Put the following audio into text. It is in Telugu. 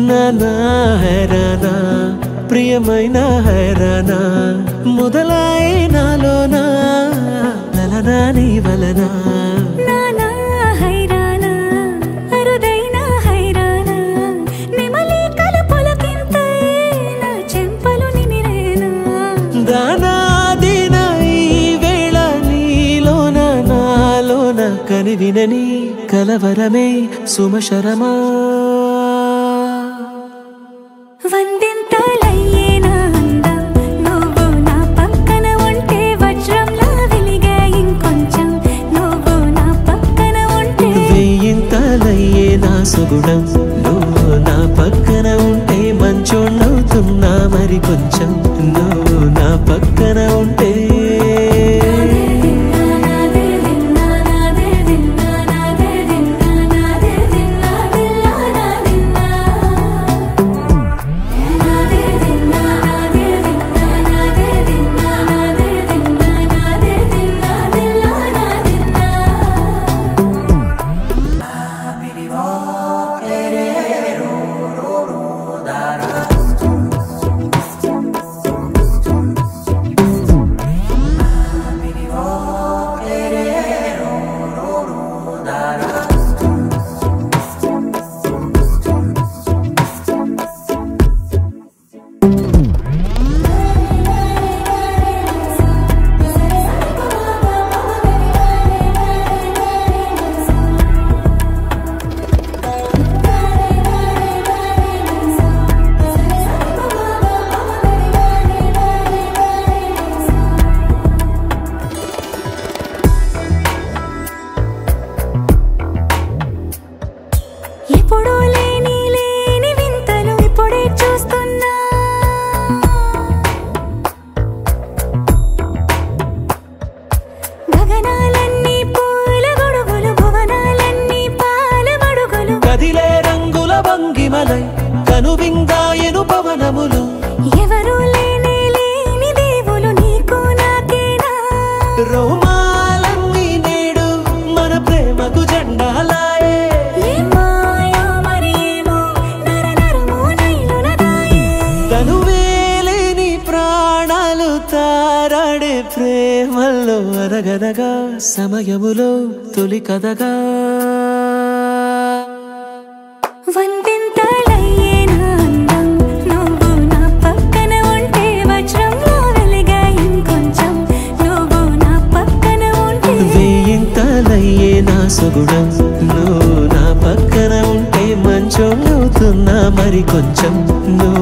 నానా హైరానా ప్రియమైన హైరానా మొదలాయి నాలోనా లలనా నీ వలనా నానా హైరానా అరుదైన హైరానా నెమలి కలుపులకింతై నా చెంపలు నిమిరేనా దానాదిన ఈ వేళ నీలోన నాలోన కనివినని కలవరమే సుమశరమా వందింతలయ్యేనా అందం నువ్వు నా పక్కన ఉంటే వజ్రంలా వెలిగే ఇంకొంచెం నువ్వు నా పక్కన ఉంటే వెయ్యింతలయ్యే నా సుగుణం నువ్వు నా పక్కన ఉంటే మంచోణ్ణవుతున్నా మరి కొంచెం నువ్వు నా పక్కన ఉంటే ఎప్పుడూ లేని వింతలు ఇప్పుడే చూస్తున్నా గగనాలన్నీ పూల గొడుగులు భువనాలన్నీ పాల మడుగులు కదిలే రంగుల భంగిమలై కనువిందాయను పవనములు ఎవరూ లేని దేవులు నీకు నాకేనా రోమాలన్నీ నేడు మన ప్రేమకు జెండాలాయే తనువేలేని ప్రాణాలు తారాడే ప్రేమల్లో అరగనగా సమయములో తొలి కథగా వందింతలయ్యేనా అందం నువ్వు నా పక్కన ఉంటే వజ్రంలా వెలిగే ఇంకొంచెం నువ్వు నా పక్కన ఉంటే వెయ్యింతలయ్యే నా సుగుణం నువ్వు నా పక్కన ఉంటే మంచోణ్ణవుతున్నా మరి కొంచెం నువ్వు